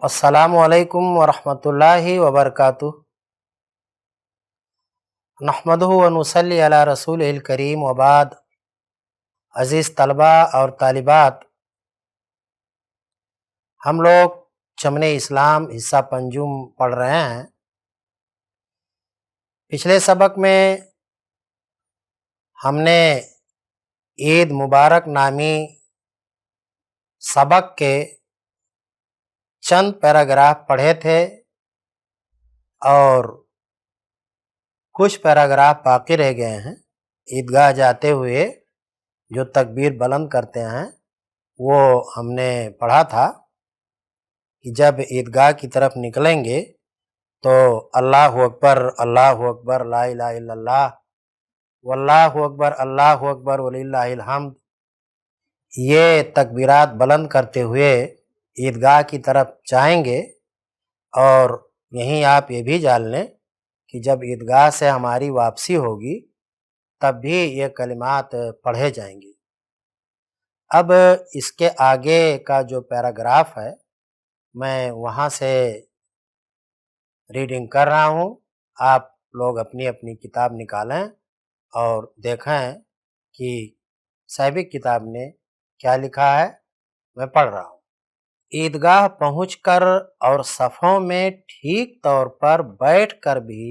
अस्सलामु अलैकुम वरहमतुल्लाहि वबरकातुह। नहमदुहु व नुसल्ली अला रसूलिल करीम व बाद। अज़ीज़ तलबा और तालिबात, हम लोग चमने इस्लाम हिस्सा पंजुम पढ़ रहे हैं। पिछले सबक में हमने ईद मुबारक नामी सबक के चंद पैराग्राफ पढ़े थे और कुछ पैराग्राफ बाकी रह गए हैं। ईदगाह जाते हुए जो तकबीर बुलंद करते हैं वो हमने पढ़ा था कि जब ईदगाह की तरफ निकलेंगे तो अल्लाहु अकबर ला इलाहा इल्लल्लाह वल्लाहु अकबर वलिल्लाहिल हम्द, ये तकबीरात बुलंद करते हुए ईदगाह की तरफ जाएंगे। और यहीं आप ये भी जान लें कि जब ईदगाह से हमारी वापसी होगी तब भी ये कलिमात पढ़े जाएंगी। अब इसके आगे का जो पैराग्राफ है मैं वहाँ से रीडिंग कर रहा हूँ। आप लोग अपनी अपनी किताब निकालें और देखें कि साहिब किताब ने क्या लिखा है। मैं पढ़ रहा हूँ। ईदगाह पहुंचकर और सफ़ों में ठीक तौर पर बैठकर भी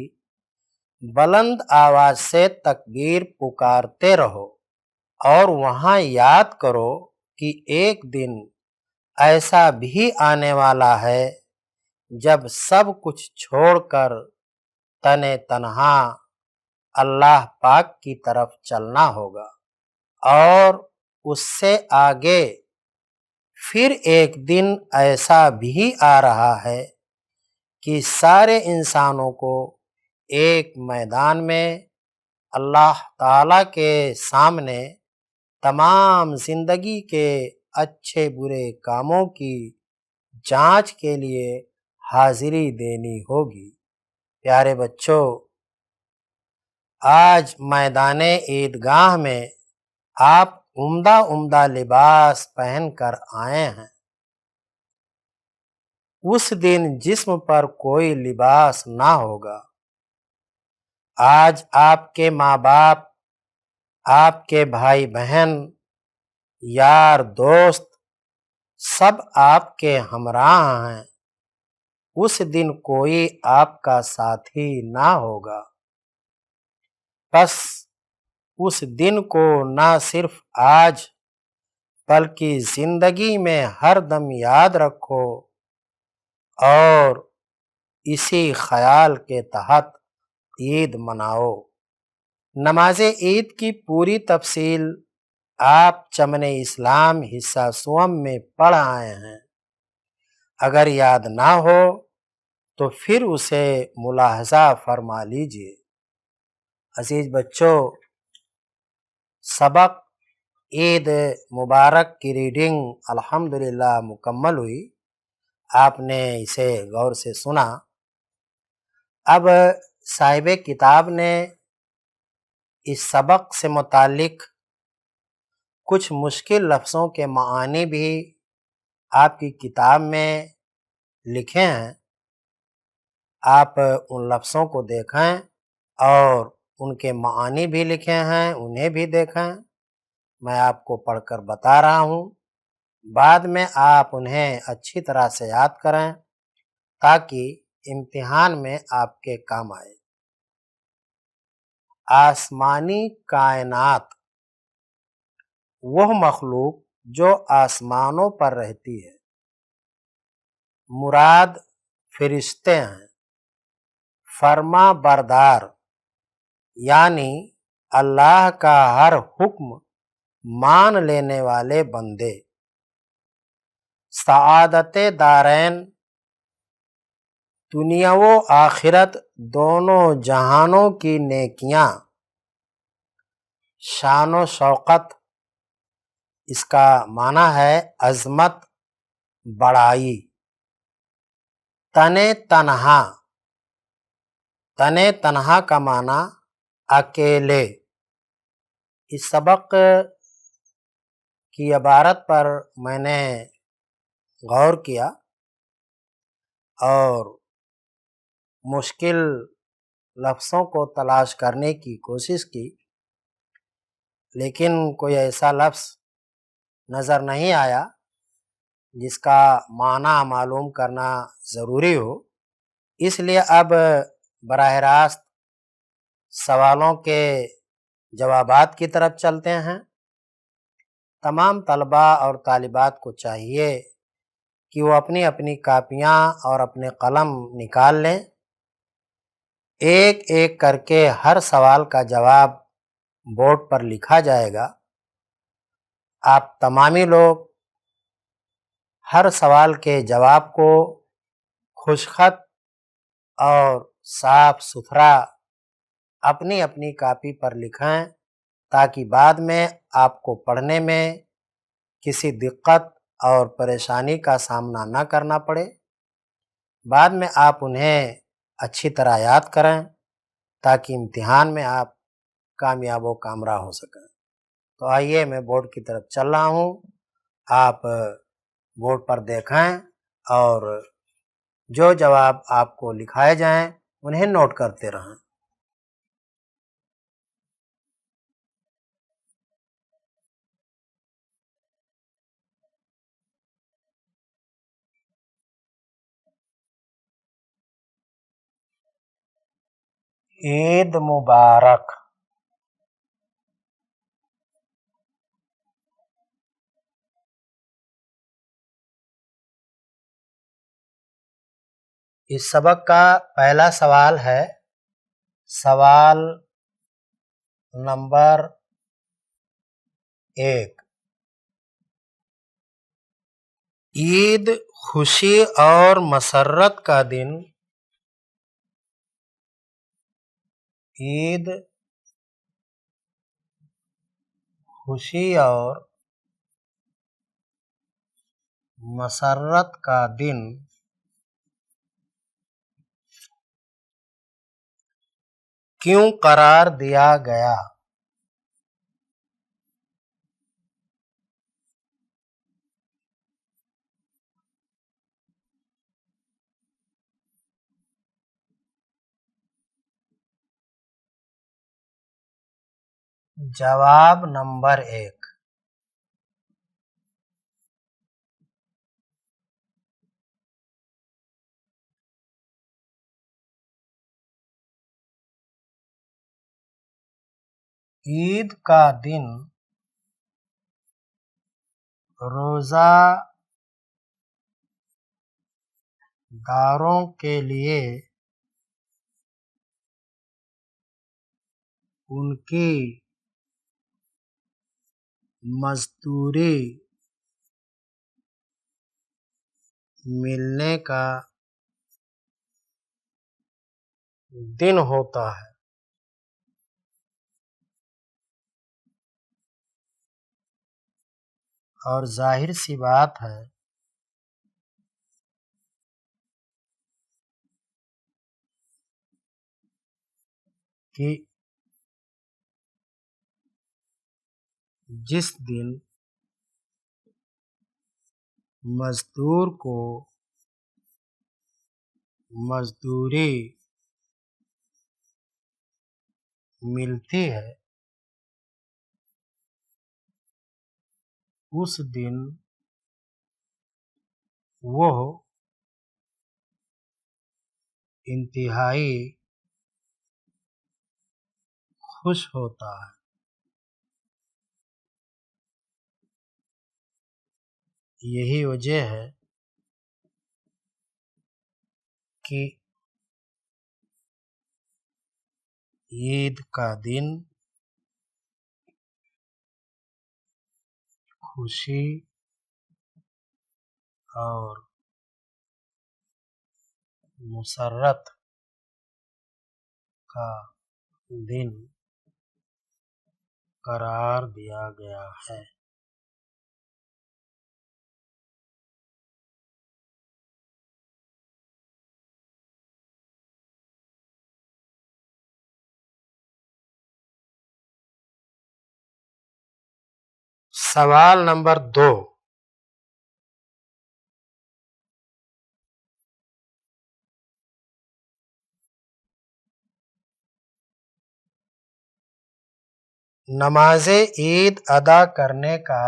बुलंद आवाज से तकबीर पुकारते रहो और वहाँ याद करो कि एक दिन ऐसा भी आने वाला है जब सब कुछ छोड़कर तने तन्हा अल्लाह पाक की तरफ चलना होगा और उससे आगे फिर एक दिन ऐसा भी आ रहा है कि सारे इंसानों को एक मैदान में अल्लाह ताला के सामने तमाम जिंदगी के अच्छे बुरे कामों की जांच के लिए हाजिरी देनी होगी। प्यारे बच्चों, आज मैदाने ईदगाह में आप उम्दा उम्दा लिबास पहनकर आए हैं। उस दिन जिस्म पर कोई लिबास ना होगा। आज आपके माँ बाप, आपके भाई बहन, यार दोस्त सब आपके हमराह हैं। उस दिन कोई आपका साथी ना होगा। बस उस दिन को ना सिर्फ आज बल्कि जिंदगी में हर दम याद रखो और इसी ख्याल के तहत ईद मनाओ। नमाज ईद की पूरी तफसील आप चमने इस्लाम हिस्सा सुवम में पढ़ आए हैं। अगर याद ना हो तो फिर उसे मुलाहजा फरमा लीजिए। अजीज बच्चों, सबक ईद मुबारक की रीडिंग अल्हम्दुलिल्लाह मुकम्मल हुई। आपने इसे गौर से सुना। अब साहिब किताब ने इस सबक से मुतालिक कुछ मुश्किल लफ्ज़ों के मानी भी आपकी किताब में लिखे हैं। आप उन लफ्ज़ों को देखें और उनके मानी भी लिखे हैं, उन्हें भी देखें। मैं आपको पढ़कर बता रहा हूँ, बाद में आप उन्हें अच्छी तरह से याद करें ताकि इम्तिहान में आपके काम आए। आसमानी कायनात वह मखलूक जो आसमानों पर रहती है। मुराद फरिश्ते हैं। फर्मा बरदार यानी अल्लाह का हर हुक्म मान लेने वाले बंदे। सआदते दारैन दुनिया व आखिरत दोनों जहानों की नेकियां। शान व शौकत इसका माना है अजमत, बड़ाई। तने तन्हा, तने तन्हा का माना अकेले। इस सबक की इबारत पर मैंने गौर किया اور مشکل لفظوں کو تلاش کرنے کی کوشش کی، لیکن کوئی ایسا لفظ نظر نہیں آیا جس کا معنی معلوم کرنا ضروری ہو۔ اس لیے اب براہ راست سوالوں کے جوابات کی طرف چلتے ہیں۔ تمام طلباء اور طالبات کو چاہیے کہ وہ اپنی اپنی کاپیاں اور اپنے قلم نکال لیں۔ ایک ایک کر کے ہر سوال کا جواب بورڈ پر لکھا جائے گا۔ آپ تمامی لوگ ہر سوال کے جواب کو خوش خط اور صاف ستھرا اپنی اپنی کاپی پر لکھیں، تاکہ بعد میں آپ کو پڑھنے میں کسی دقت اور پریشانی کا سامنا نہ کرنا پڑے۔ بعد میں آپ انہیں اچھی طرح یاد کریں تاکہ امتحان میں آپ کامیاب و کامرا ہو سکیں۔ تو آئیے میں بورڈ کی طرف چل رہا ہوں، آپ بورڈ پر دیکھیں اور جو جواب آپ کو لکھائے جائیں انہیں نوٹ کرتے رہیں۔ عید مبارک۔ اس سبق کا پہلا سوال ہے، سوال نمبر 1۔ عید خوشی اور مسرت کا دن، عید خوشی اور مسرت کا دن کیوں قرار دیا گیا؟ جواب نمبر 1۔ عید کا دن روزہ داروں کے لیے ان کی مزدوری ملنے کا دن ہوتا ہے۔ اور ظاہر سی بات ہے کہ جس دن مزدور کو مزدوری ملتی ہے اس دن وہ انتہائی خوش ہوتا ہے۔ یہی وجہ ہے کہ عید کا دن خوشی اور مسرت کا دن قرار دیا گیا ہے۔ سوال نمبر 2۔ نماز عید ادا کرنے کا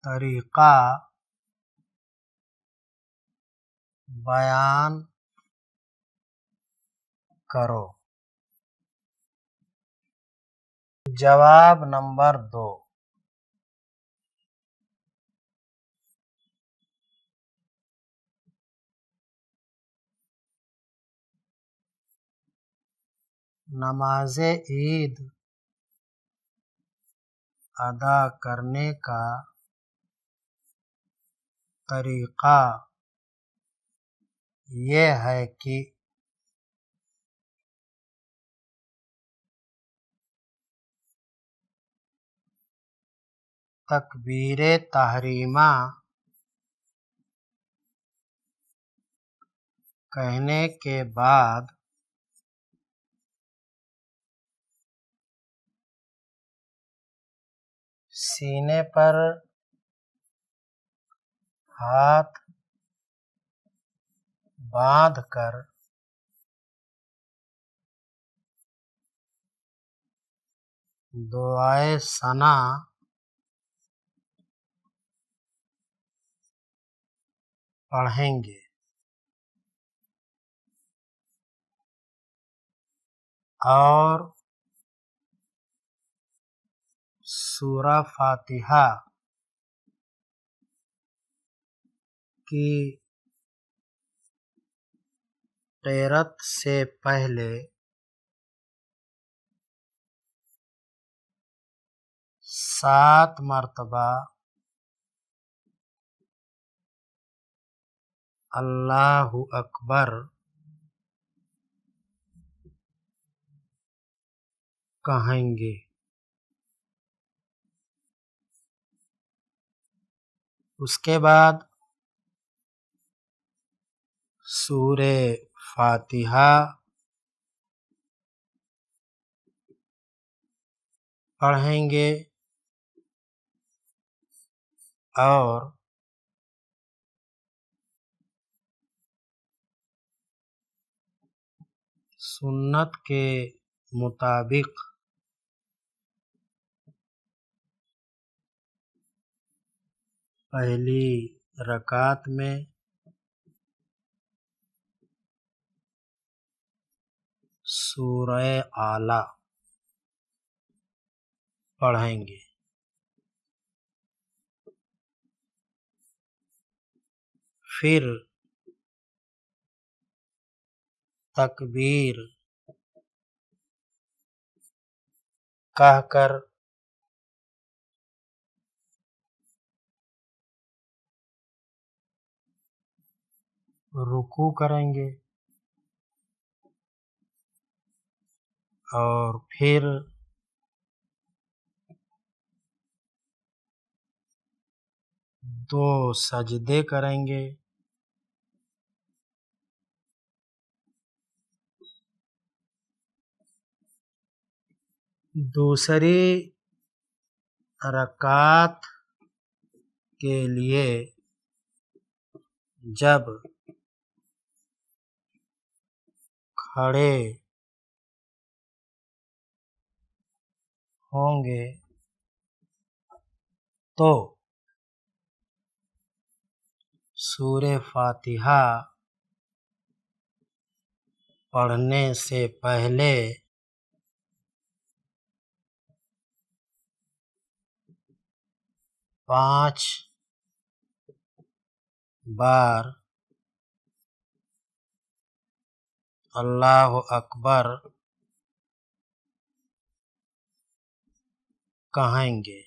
طریقہ بیان کرو۔ جواب نمبر 2، نماز عید ادا کرنے کا طریقہ یہ ہے کہ تکبیر تحریمہ کہنے کے بعد سینے پر ہاتھ باندھ کر دعائے ثنا پڑھیں گے اور سورہ فاتحہ کی قرأت سے پہلے 7 مرتبہ اللہ اکبر کہیں گے۔ اس کے بعد سورہ فاتحہ پڑھیں گے اور سنت کے مطابق پہلی رکعت میں سورہ اعلیٰ پڑھیں گے، پھر تکبیر کہہ کر رکوع کریں گے اور پھر دو سجدے کریں گے، دوسری رکعت کے لیے جب کھڑے ہوں گے تو سورہ فاتحہ پڑھنے سے پہلے 5 بار اللہ اکبر کہیں گے،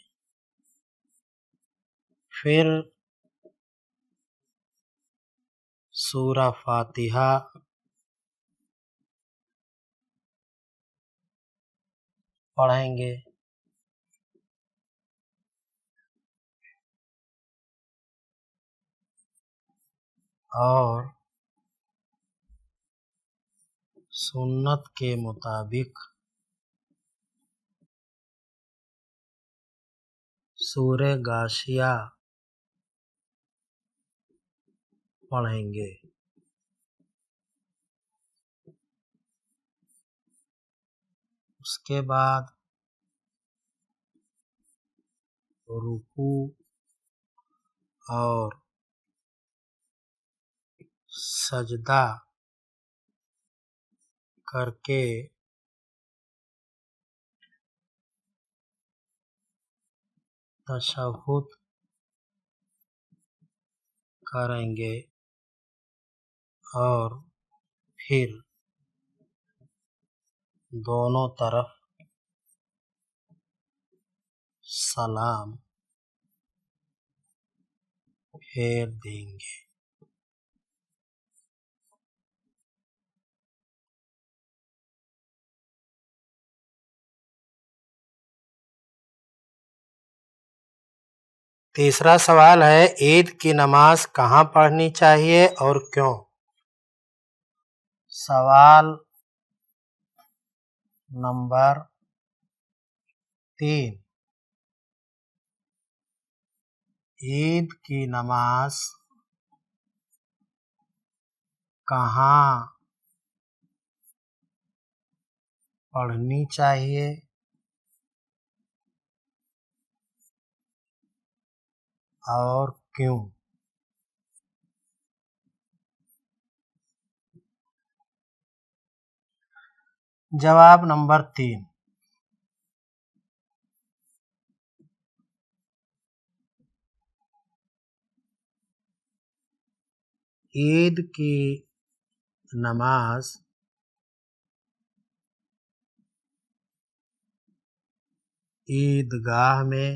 پھر سورہ فاتحہ پڑھیں گے اور سنت کے مطابق سورہ غاشیہ پڑھیں گے۔ اس کے بعد رکوع اور سجدہ کر کے تشہد کریں گے اور پھر دونوں طرف سلام پھیر دیں گے۔ تیسرا سوال ہے، عید کی نماز کہاں پڑھنی چاہیے اور کیوں؟ سوال نمبر 3، عید کی نماز کہاں پڑھنی چاہیے اور کیوں؟ جواب نمبر 3، عید کی نماز عیدگاہ میں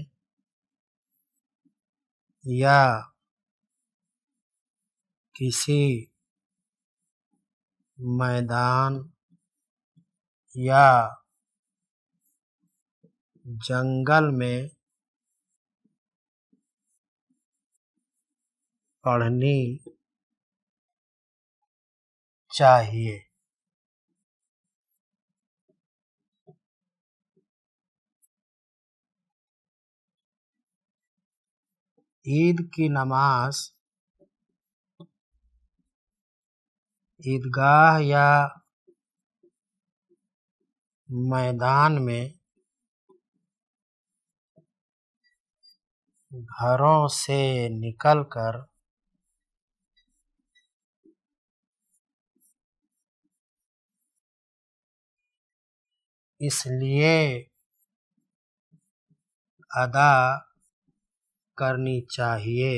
یا کسی میدان یا جنگل میں پڑھنی چاہیے۔ عید کی نماز عیدگاہ یا میدان میں گھروں سے نکل کر اس لیے ادا کرنی چاہیے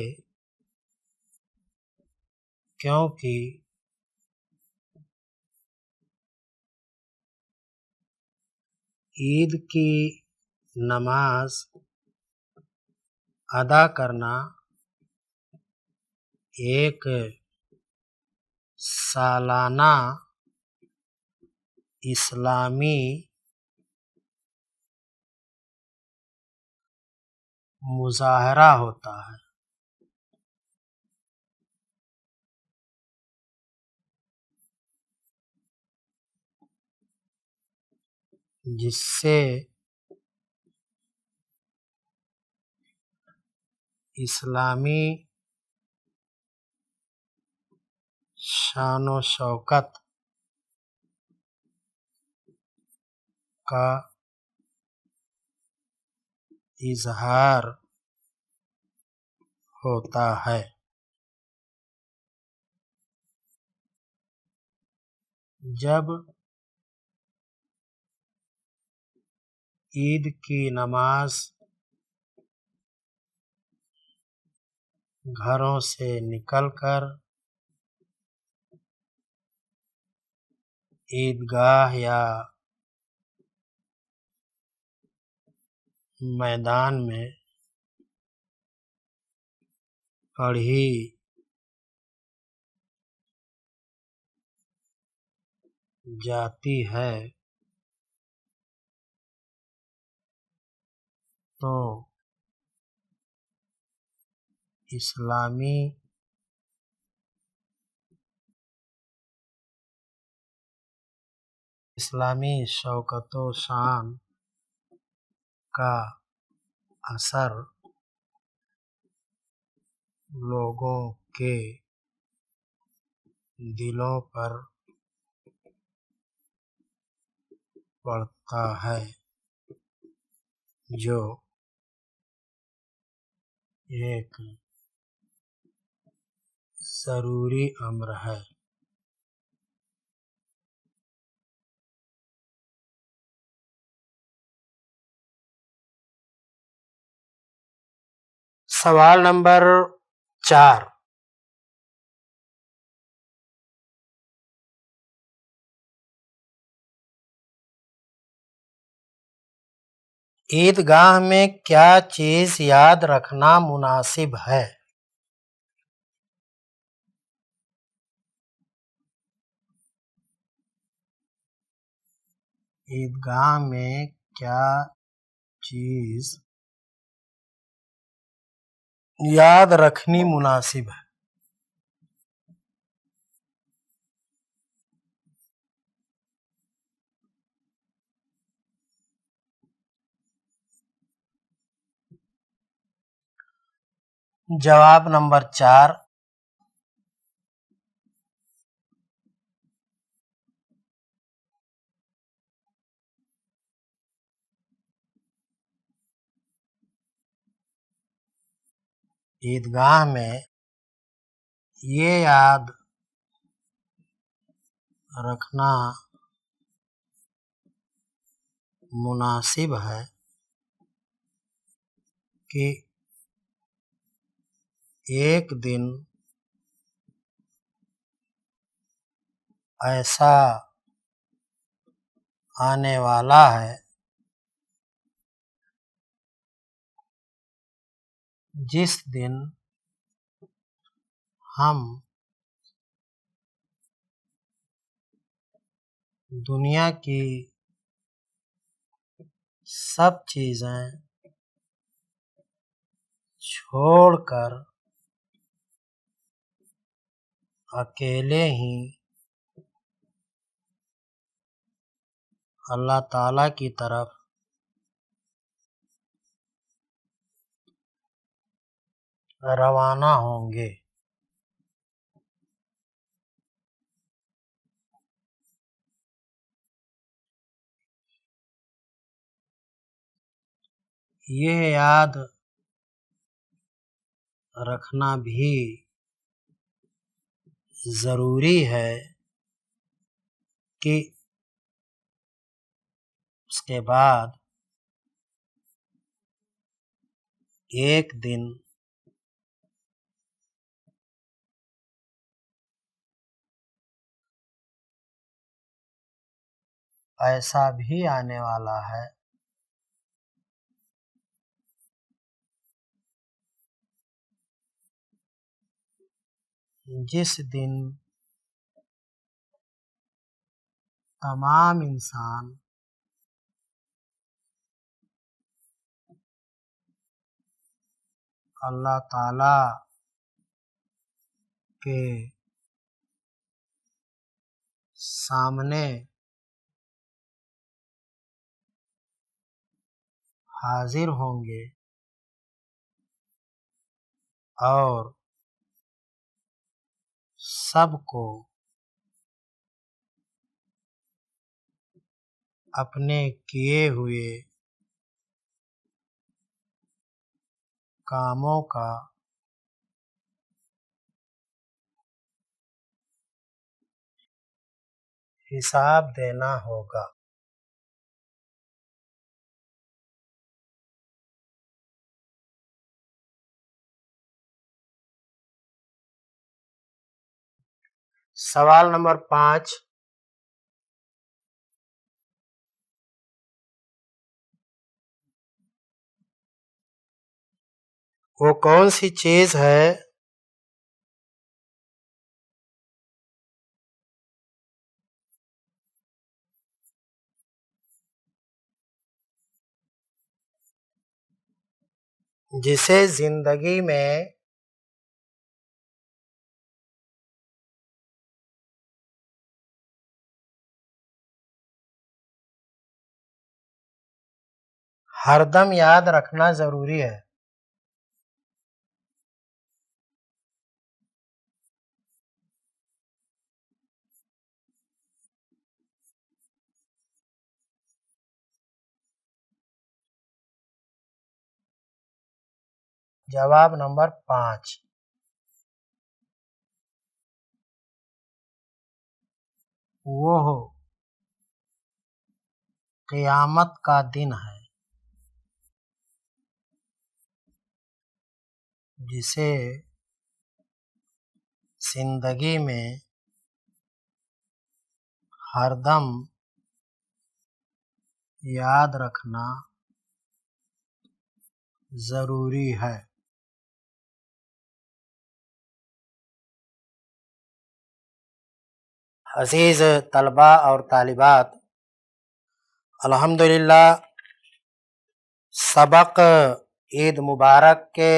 کیونکہ عید کی نماز ادا کرنا ایک سالانہ اسلامی مظاہرہ ہوتا ہے جس سے اسلامی شان و شوکت کا اظہار ہوتا ہے۔ جب عید کی نماز گھروں سے نکل کر عیدگاہ یا میدان میں پڑھی جاتی ہے تو اسلامی شوکت و شان کا اثر لوگوں کے دلوں پر پڑتا ہے، جو ایک ضروری امر ہے۔ سوال نمبر 4، عیدگاہ میں کیا چیز یاد رکھنا مناسب ہے؟ عیدگاہ میں کیا چیز یاد رکھنی مناسب ہے؟ جواب نمبر 4، عیدگاہ میں یہ یاد رکھنا مناسب ہے کہ ایک دن ایسا آنے والا ہے جس دن ہم دنیا کی سب چیزیں چھوڑ کر اکیلے ہی اللہ تعالیٰ کی طرف روانہ ہوں گے۔ یہ یاد رکھنا بھی ضروری ہے کہ اس کے بعد ایک دن ایسا بھی آنے والا ہے جس دن تمام انسان اللہ تعالیٰ کے سامنے حاضر ہوں گے اور سب کو اپنے کیے ہوئے کاموں کا حساب دینا ہوگا۔ سوال نمبر 5، وہ کون سی چیز ہے جسے زندگی میں ہر دم یاد رکھنا ضروری ہے؟ जवाब नंबर 5। वो क़यामत का दिन है जिसे जिंदगी में हरदम याद रखना ज़रूरी है। अज़ीज़ तलबा और तालिबात, अल्हम्दुलिल्लाह सबक ईद मुबारक के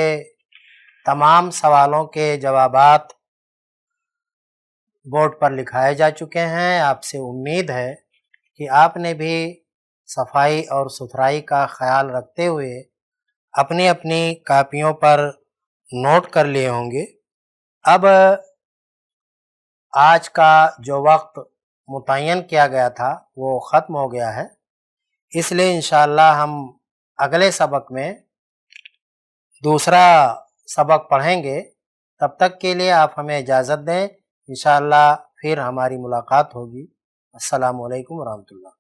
तमाम सवालों के जवाबात बोर्ड पर लिखाए जा चुके हैं। आपसे उम्मीद है कि आपने भी सफाई और सुथराई का ख्याल रखते हुए अपनी अपनी कापियों पर नोट कर लिए होंगे। अब आज का जो वक्त मुतय्यन किया गया था वो ख़त्म हो गया है, इसलिए इंशाअल्लाह हम अगले सबक में दूसरा सबक पढ़ेंगे। तब तक के लिए आप हमें इजाज़त दें। इंशाअल्लाह फिर हमारी मुलाकात होगी। अस्सलामु अलैकुम व रहमतुल्लाह।